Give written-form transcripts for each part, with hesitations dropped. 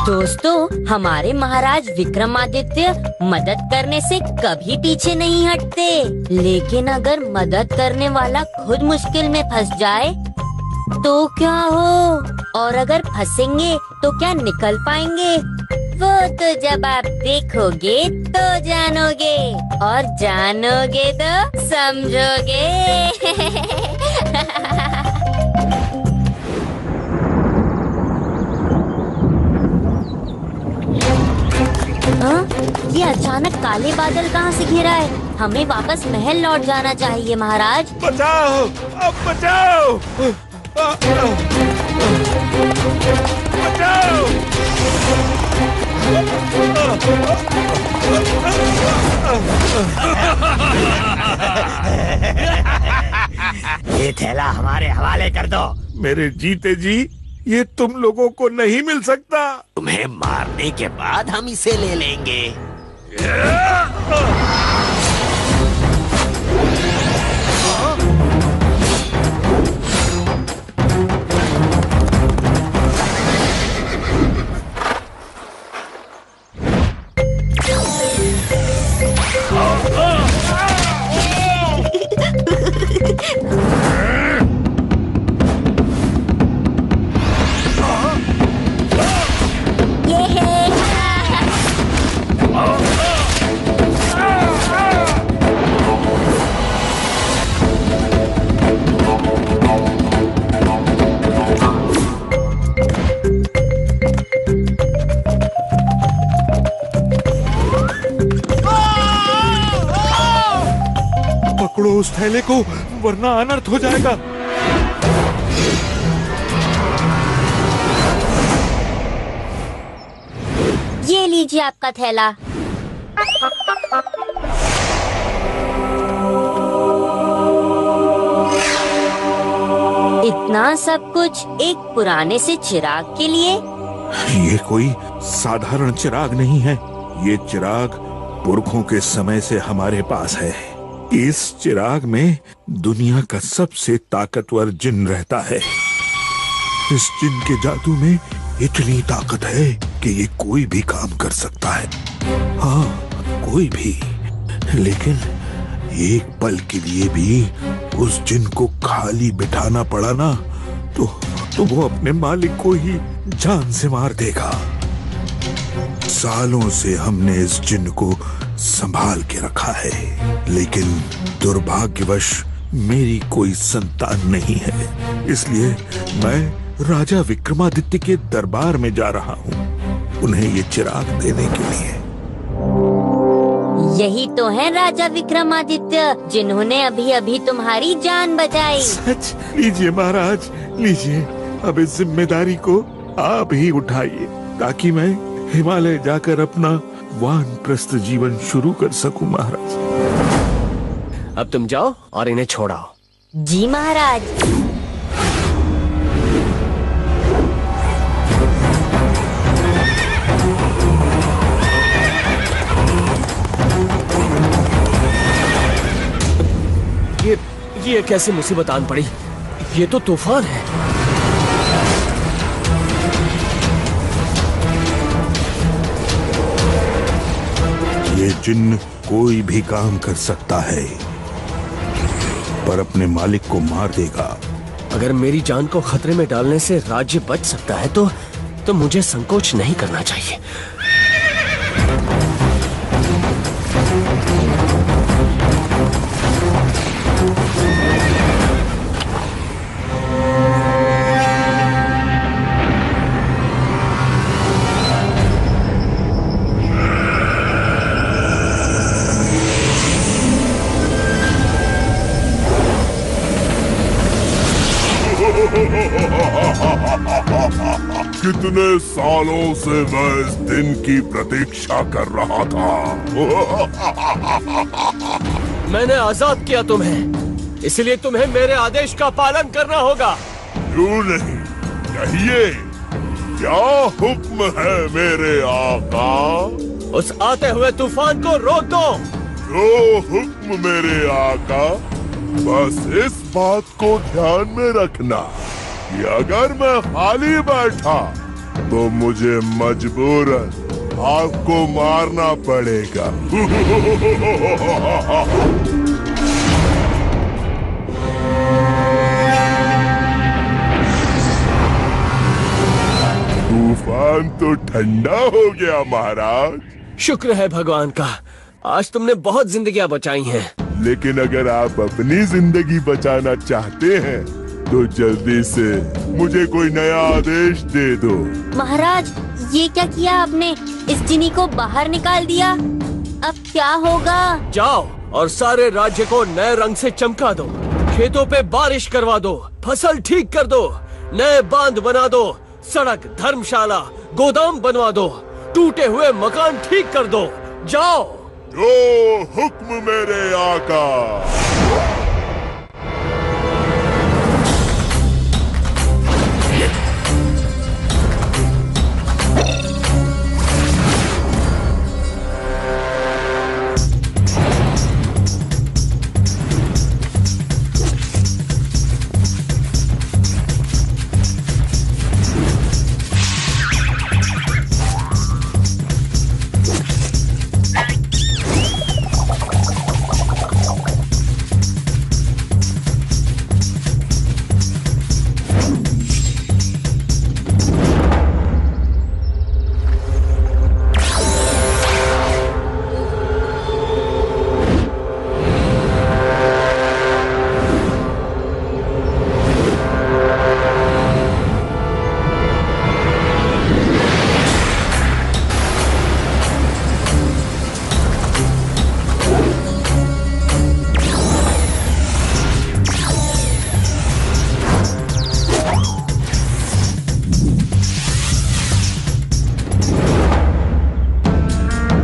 दोस्तों, हमारे महाराज विक्रमादित्य मदद करने से कभी पीछे नहीं हटते। लेकिन अगर मदद करने वाला खुद मुश्किल में फंस जाए तो क्या हो? और अगर फंसेंगे तो क्या निकल पाएंगे? वो तो जब आप देखोगे तो जानोगे, और जानोगे तो समझोगे। हाँ? ये अचानक काले बादल कहाँ से घिरा है? हमें वापस महल लौट जाना चाहिए महाराज। बचाओ, अब बचाओ, बचाओ। ये थैला हमारे हवाले कर दो। मेरे जीते जी ये तुम लोगों को नहीं मिल सकता। तुम्हें मारने के बाद हम इसे ले लेंगे। पकड़ो उस थैले को, वरना अनर्थ हो जाएगा। ये लीजिए आपका थैला। इतना सब कुछ एक पुराने से चिराग के लिए? ये कोई साधारण चिराग नहीं है। ये चिराग पुरखों के समय से हमारे पास है। इस चिराग में दुनिया का सबसे ताकतवर जिन रहता है। इस जिन के जादू में इतनी ताकत है कि ये कोई भी काम कर सकता है। हाँ, कोई भी। लेकिन एक पल के लिए भी उस जिन को खाली बिठाना पड़ा ना तो वो अपने मालिक को ही जान से मार देगा। सालों से हमने इस जिन को संभाल के रखा है, लेकिन दुर्भाग्यवश मेरी कोई संतान नहीं है। इसलिए मैं राजा विक्रमादित्य के दरबार में जा रहा हूँ उन्हें ये चिराग देने के लिए। यही तो है राजा विक्रमादित्य, जिन्होंने अभी अभी तुम्हारी जान बचाई। सच? लीजिए महाराज, लीजिए। अब इस जिम्मेदारी को आप ही उठाइए ताकि मैं हिमालय जाकर अपना वानप्रस्थ जीवन शुरू कर सकूं महाराज। अब तुम जाओ और इन्हें छोड़ाओ। जी महाराज। ये कैसी मुसीबत आन पड़ी? ये तो तूफान है। ये जिन्न कोई भी काम कर सकता है, पर अपने मालिक को मार देगा। अगर मेरी जान को खतरे में डालने से राज्य बच सकता है तो मुझे संकोच नहीं करना चाहिए। कितने सालों से मैं इस दिन की प्रतीक्षा कर रहा था। मैंने आजाद किया तुम्हें, इसलिए तुम्हें मेरे आदेश का पालन करना होगा। क्यों नहीं, कहिए क्या हुक्म है मेरे आका? उस आते हुए तूफान को रोक दो। जो हुक्म मेरे आका, बस इस बात को ध्यान में रखना कि अगर मैं खाली बैठा तो मुझे मजबूरन आपको मारना पड़ेगा। तूफान तो ठंडा हो गया महाराज। शुक्र है भगवान का, आज तुमने बहुत जिंदगियां बचाई हैं। लेकिन अगर आप अपनी जिंदगी बचाना चाहते हैं तो जल्दी से मुझे कोई नया आदेश दे दो। महाराज, ये क्या किया आपने? इस जिनी को बाहर निकाल दिया। अब क्या होगा? जाओ और सारे राज्य को नए रंग से चमका दो, खेतों पे बारिश करवा दो, फसल ठीक कर दो, नए बांध बना दो, सड़क, धर्मशाला, गोदाम बनवा दो, टूटे हुए मकान ठीक कर दो। जाओ। जो हुक्म मेरे आका।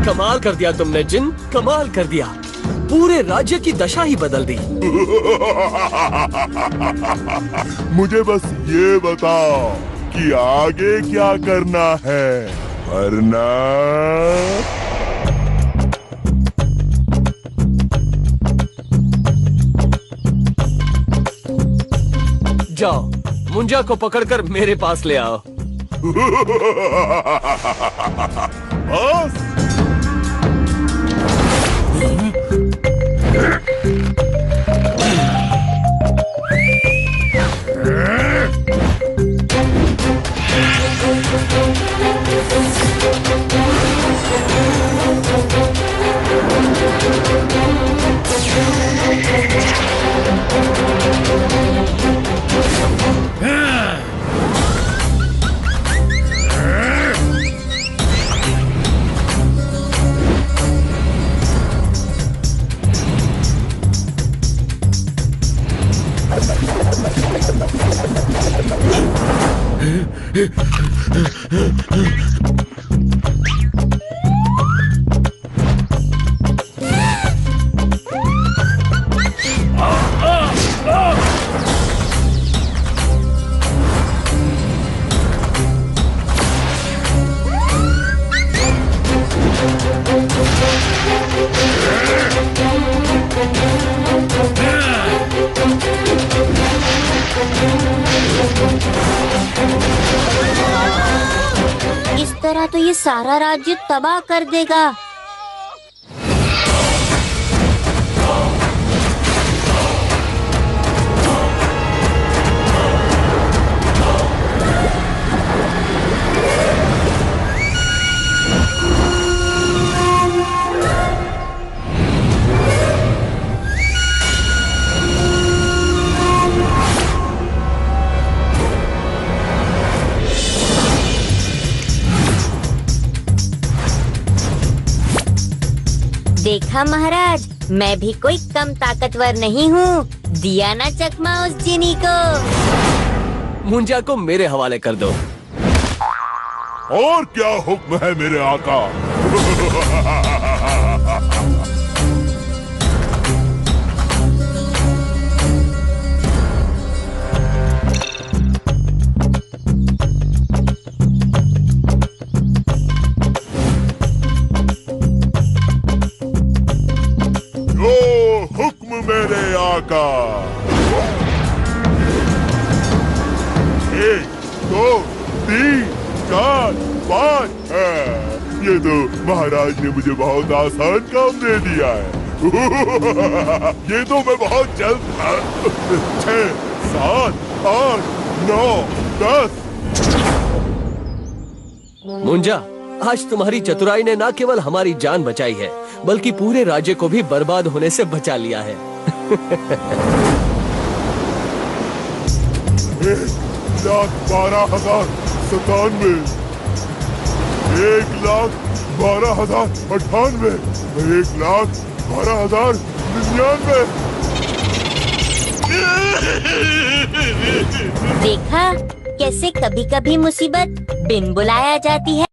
कमाल कर दिया तुमने जिन, कमाल कर दिया। पूरे राज्य की दशा ही बदल दी। मुझे बस ये बताओ कि आगे क्या करना है, वरना जाओ, मुंजा को पकड़कर मेरे पास ले आओ। बस इस तरह तो ये सारा राज्य तबाह कर देगा। देखा महाराज, मैं भी कोई कम ताकतवर नहीं हूँ। दिया ना चकमा उस जिनी को। मुंजा को मेरे हवाले कर दो। और क्या हुक्म है मेरे आका? हुक्म मेरे आका। 1 2 3 4 5। ये तो महाराज ने मुझे बहुत आसान काम दे दिया है। ये तो मैं बहुत जल्द 6 7 8 9 10। मुंजा, आज तुम्हारी चतुराई ने न केवल हमारी जान बचाई है बल्कि पूरे राज्य को भी बर्बाद होने से बचा लिया है। 1,12,097, 1,12,098, 1,12,099। देखा कैसे कभी कभी मुसीबत बिन बुलाया जाती है।